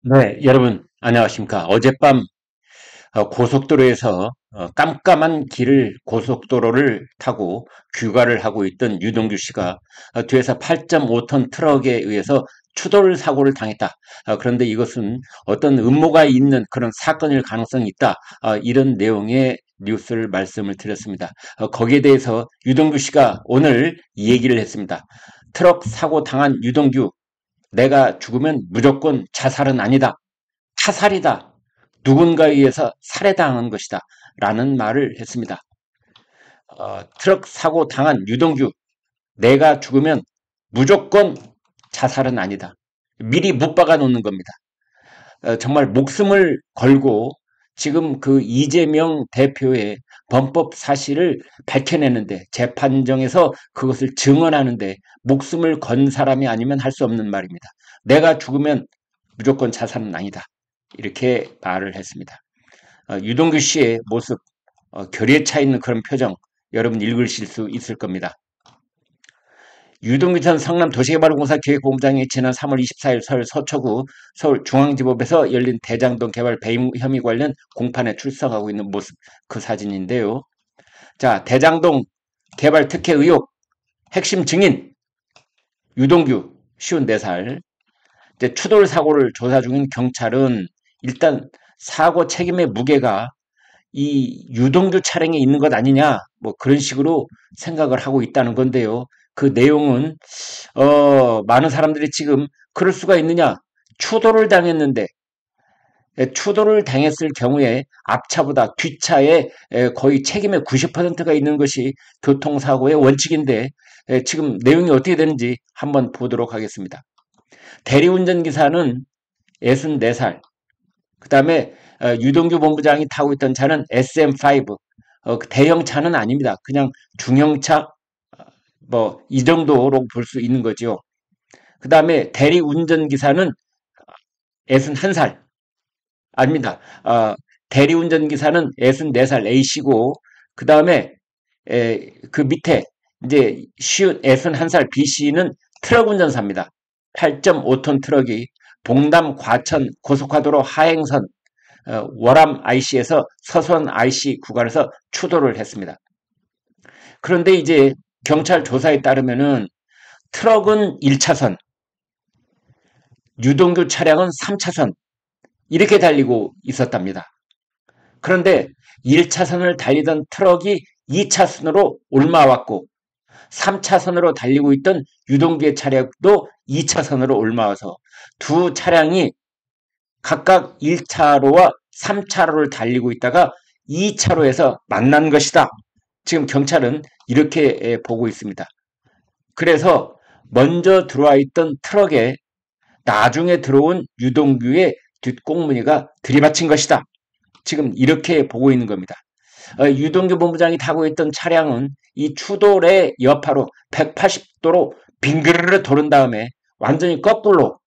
네, 여러분, 안녕하십니까. 어젯밤 고속도로에서 깜깜한 길을 고속도로를 타고 귀가를 하고 있던 유동규 씨가 뒤에서 8.5톤 트럭에 의해서 추돌 사고를 당했다. 그런데 이것은 어떤 음모가 있는 그런 사건일 가능성이 있다. 이런 내용의 뉴스를 말씀을 드렸습니다. 거기에 대해서 유동규 씨가 오늘 이 얘기를 했습니다. 트럭 사고 당한 유동규, 내가 죽으면 무조건 자살은 아니다. 타살이다. 누군가에 의해서 살해당한 것이다. 라는 말을 했습니다. 트럭 사고 당한 유동규, 내가 죽으면 무조건 자살은 아니다. 미리 못 박아 놓는 겁니다. 정말 목숨을 걸고 지금 그 이재명 대표의 범법 사실을 밝혀내는데 재판정에서 그것을 증언하는데 목숨을 건 사람이 아니면 할 수 없는 말입니다. 내가 죽으면 무조건 자살은 아니다. 이렇게 말을 했습니다. 유동규 씨의 모습, 결의에 차 있는 그런 표정 여러분 읽으실 수 있을 겁니다. 유동규 전 성남도시개발공사 기획본부장이 지난 3월 24일 서울 서초구 서울중앙지법에서 열린 대장동 개발 배임 혐의 관련 공판에 출석하고 있는 모습, 그 사진인데요. 자, 대장동 개발 특혜 의혹 핵심 증인 유동규 54살. 이제 추돌 사고를 조사 중인 경찰은 일단 사고 책임의 무게가 이 유동규 차량에 있는 것 아니냐, 뭐 그런 식으로 생각을 하고 있다는 건데요. 그 내용은 많은 사람들이 지금 그럴 수가 있느냐, 추돌을 당했는데 추돌을 당했을 경우에 앞차보다 뒷차에 거의 책임의 90%가 있는 것이 교통사고의 원칙인데 지금 내용이 어떻게 되는지 한번 보도록 하겠습니다. 대리운전기사는 64살, 그 다음에 유동규 본부장이 타고 있던 차는 SM5, 대형 차는 아닙니다. 그냥 중형차, 뭐 이 정도로 볼 수 있는 거죠. 그 다음에 대리운전기사는 61살, 아닙니다. 대리운전기사는 64살 A씨고, 그 다음에 그 밑에 이제 61살 B씨는 트럭 운전사입니다. 8.5톤 트럭이 봉담 과천 고속화도로 하행선 월암 IC에서 서선 IC 구간에서 추돌을 했습니다. 그런데 이제 경찰 조사에 따르면은 트럭은 1차선, 유동규 차량은 3차선 이렇게 달리고 있었답니다. 그런데 1차선을 달리던 트럭이 2차선으로 올라왔고 3차선으로 달리고 있던 유동규의 차량도 2차선으로 올라와서 두 차량이 각각 1차로와 3차로를 달리고 있다가 2차로에서 만난 것이다. 지금 경찰은 이렇게 보고 있습니다. 그래서 먼저 들어와 있던 트럭에 나중에 들어온 유동규의 뒷꽁무니가 들이받친 것이다. 지금 이렇게 보고 있는 겁니다. 유동규 본부장이 타고 있던 차량은 이 추돌의 여파로 180도로 빙그르르 도른 다음에 완전히 거꾸로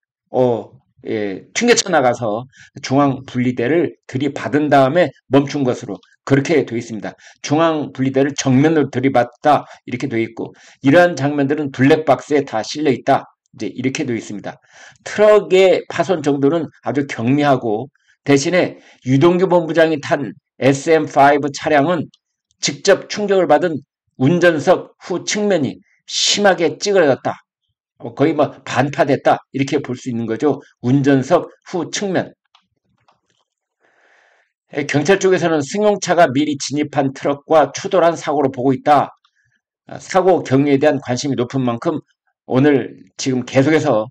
튕겨쳐 나가서 중앙 분리대를 들이받은 다음에 멈춘 것으로 그렇게 되어 있습니다. 중앙 분리대를 정면으로 들이받다 이렇게 되어 있고 이러한 장면들은 블랙박스에 다 실려 있다. 이제 이렇게 되어 있습니다. 트럭의 파손 정도는 아주 경미하고 대신에 유동규 본부장이 탄 SM5 차량은 직접 충격을 받은 운전석 후 측면이 심하게 찌그러졌다. 거의 뭐 반파됐다 이렇게 볼 수 있는 거죠. 운전석 후 측면. 경찰 쪽에서는 승용차가 미리 진입한 트럭과 추돌한 사고로 보고 있다. 사고 경위에 대한 관심이 높은 만큼 오늘 지금 계속해서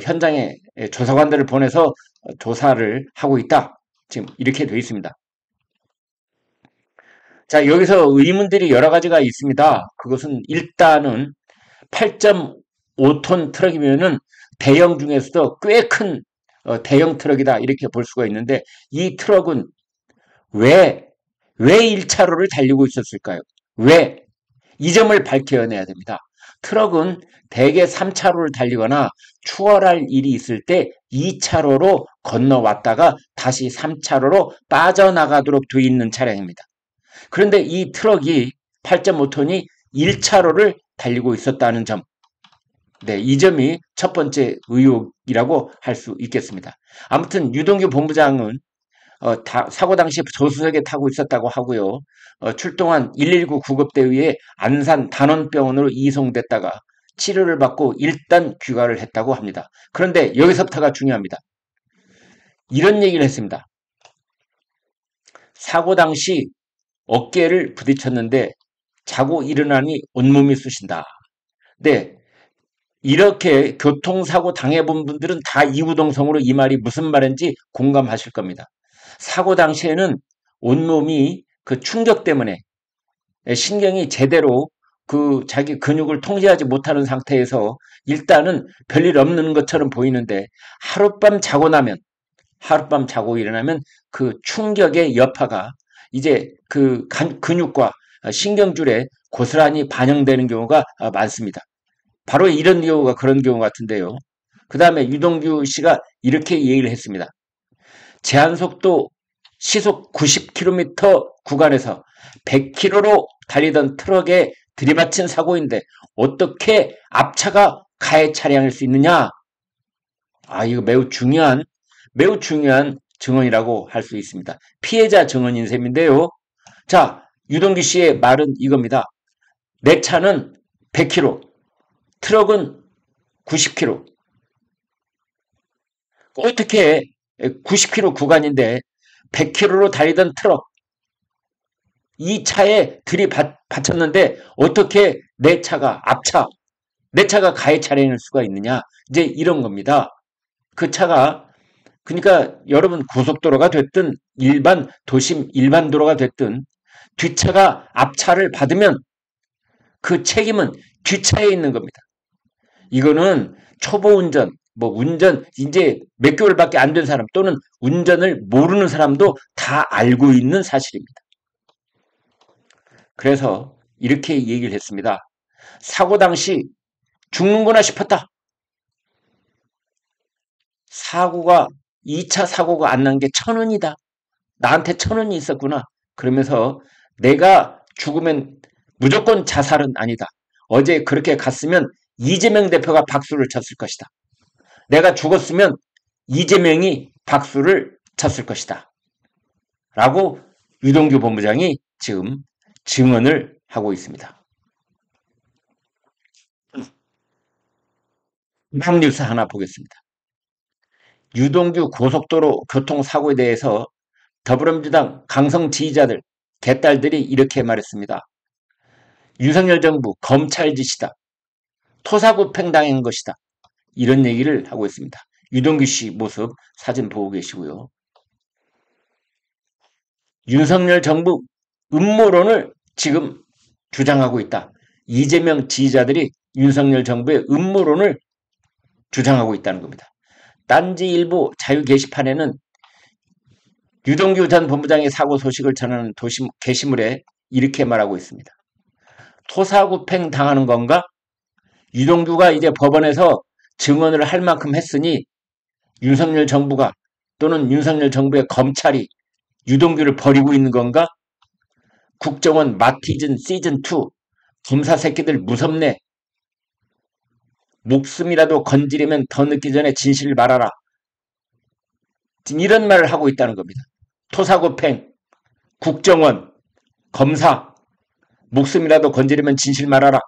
현장에 조사관들을 보내서 조사를 하고 있다. 지금 이렇게 되어 있습니다. 자, 여기서 의문들이 여러 가지가 있습니다. 그것은 일단은 8.5톤 트럭이면은 대형 중에서도 꽤 큰 대형 트럭이다 이렇게 볼 수가 있는데 이 트럭은 왜 1차로를 달리고 있었을까요? 왜? 이 점을 밝혀내야 됩니다. 트럭은 대개 3차로를 달리거나 추월할 일이 있을 때 2차로로 건너왔다가 다시 3차로로 빠져나가도록 되어 있는 차량입니다. 그런데 이 트럭이 8.5톤이 1차로를 달리고 있었다는 점. 네, 이 점이 첫 번째 의혹이라고 할 수 있겠습니다. 아무튼 유동규 본부장은 사고 당시 조수석에 타고 있었다고 하고요. 출동한 119 구급대의에 안산 단원병원으로 이송됐다가 치료를 받고 일단 귀가를 했다고 합니다. 그런데 여기서부터가 중요합니다. 이런 얘기를 했습니다. 사고 당시 어깨를 부딪혔는데 자고 일어나니 온몸이 쑤신다. 네, 이렇게 교통사고 당해본 분들은 다 이구동성으로 이 말이 무슨 말인지 공감하실 겁니다. 사고 당시에는 온몸이 그 충격 때문에 신경이 제대로 그 자기 근육을 통제하지 못하는 상태에서 일단은 별일 없는 것처럼 보이는데 하룻밤 자고 일어나면 그 충격의 여파가 이제 그 근육과 신경줄에 고스란히 반영되는 경우가 많습니다. 바로 이런 경우가 그런 경우 같은데요. 그 다음에 유동규 씨가 이렇게 얘기를 했습니다. 제한속도 시속 90km 구간에서 100km로 달리던 트럭에 들이받친 사고인데 어떻게 앞차가 가해 차량일 수 있느냐? 이거 매우 중요한 증언이라고 할 수 있습니다. 피해자 증언인 셈인데요. 자, 유동규 씨의 말은 이겁니다. 내 차는 100km, 트럭은 90km. 어떻게 90km 구간인데 100km로 달리던 트럭, 이 차에 들이받쳤는데 어떻게 내 차가 가해 차량일 수가 있느냐? 이제 이런 겁니다. 그 차가 그러니까 여러분 고속도로가 됐든 일반 도심 일반 도로가 됐든 뒷차가 앞차를 받으면 그 책임은 뒷차에 있는 겁니다. 이거는 초보 운전, 운전 이제 몇 개월밖에 안 된 사람 또는 운전을 모르는 사람도 다 알고 있는 사실입니다. 그래서 이렇게 얘기를 했습니다. 사고 당시 죽는구나 싶었다. 2차 사고가 안 난 게 1,000원이다. 나한테 1,000원이 있었구나. 그러면서 내가 죽으면 무조건 자살은 아니다. 어제 그렇게 갔으면 이재명 대표가 박수를 쳤을 것이다. 내가 죽었으면 이재명이 박수를 쳤을 것이다. 라고 유동규 본부장이 지금 증언을 하고 있습니다. 다음 뉴스 하나 보겠습니다. 유동규 고속도로 교통사고에 대해서 더불어민주당 강성 지지자들, 개딸들이 이렇게 말했습니다. 윤석열 정부 검찰 짓이다. 토사구팽 당한 것이다. 이런 얘기를 하고 있습니다. 유동규 씨 모습 사진 보고 계시고요. 윤석열 정부 음모론을 지금 주장하고 있다. 이재명 지지자들이 윤석열 정부의 음모론을 주장하고 있다는 겁니다. 딴지일보 자유 게시판에는 유동규 전 본부장의 사고 소식을 전하는 게시물에 이렇게 말하고 있습니다. 토사구팽 당하는 건가? 유동규가 이제 법원에서 증언을 할 만큼 했으니 윤석열 정부가 또는 윤석열 정부의 검찰이 유동규를 버리고 있는 건가? 국정원 마티즌 시즌2 검사 새끼들 무섭네. 목숨이라도 건지려면 더 늦기 전에 진실을 말하라. 이런 말을 하고 있다는 겁니다. 토사구팽, 국정원, 검사, 목숨이라도 건지려면 진실 말하라.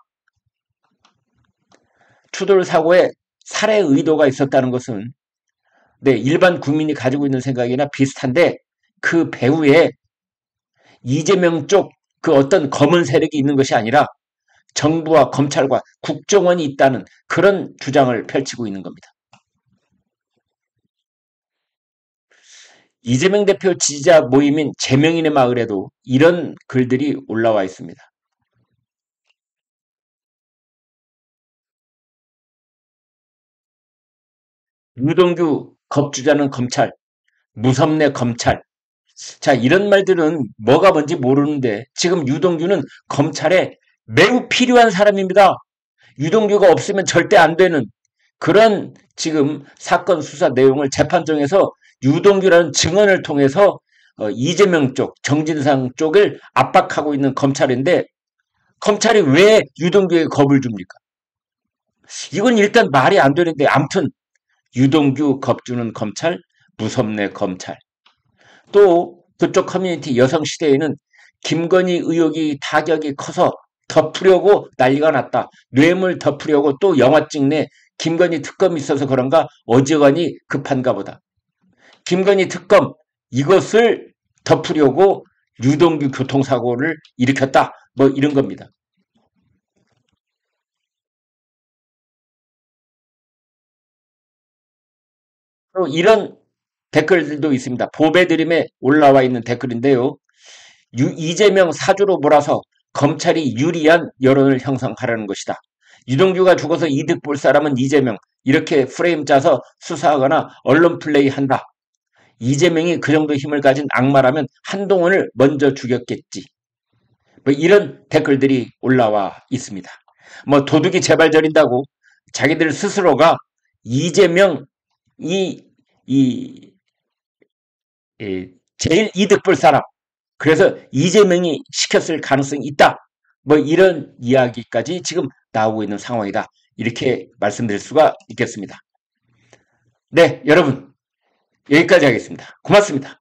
추돌 사고에 살해 의도가 있었다는 것은 일반 국민이 가지고 있는 생각이나 비슷한데 그 배후에 이재명 쪽 그 어떤 검은 세력이 있는 것이 아니라 정부와 검찰과 국정원이 있다는 그런 주장을 펼치고 있는 겁니다. 이재명 대표 지지자 모임인 제명인의 마을에도 이런 글들이 올라와 있습니다. 유동규 겁주자는 검찰, 무섭네 검찰. 자, 이런 말들은 뭐가 뭔지 모르는데 지금 유동규는 검찰에 매우 필요한 사람입니다. 유동규가 없으면 절대 안 되는 그런 지금 사건 수사 내용을 재판정에서 유동규라는 증언을 통해서 이재명 쪽, 정진상 쪽을 압박하고 있는 검찰인데 검찰이 왜 유동규에게 겁을 줍니까? 이건 일단 말이 안 되는데 아무튼 유동규 겁주는 검찰, 무섭네 검찰. 또 그쪽 커뮤니티 여성시대에는 김건희 의혹이 타격이 커서 덮으려고 난리가 났다. 뇌물 덮으려고 또 영화 찍네. 김건희 특검이 있어서 그런가 어지간히 급한가 보다. 김건희 특검 이것을 덮으려고 유동규 교통사고를 일으켰다. 뭐 이런 겁니다. 또 이런 댓글들도 있습니다. 보배드림에 올라와 있는 댓글인데요. 이재명 사주로 몰아서 검찰이 유리한 여론을 형성하려는 것이다. 유동규가 죽어서 이득 볼 사람은 이재명. 이렇게 프레임 짜서 수사하거나 언론 플레이한다. 이재명이 그 정도 힘을 가진 악마라면 한동훈을 먼저 죽였겠지. 뭐 이런 댓글들이 올라와 있습니다. 뭐 도둑이 재발 저린다고 자기들 스스로가 이재명이 이, 제일 이득 볼 사람. 그래서 이재명이 시켰을 가능성이 있다. 뭐 이런 이야기까지 지금 나오고 있는 상황이다. 이렇게 말씀드릴 수가 있겠습니다. 네, 여러분 여기까지 하겠습니다. 고맙습니다.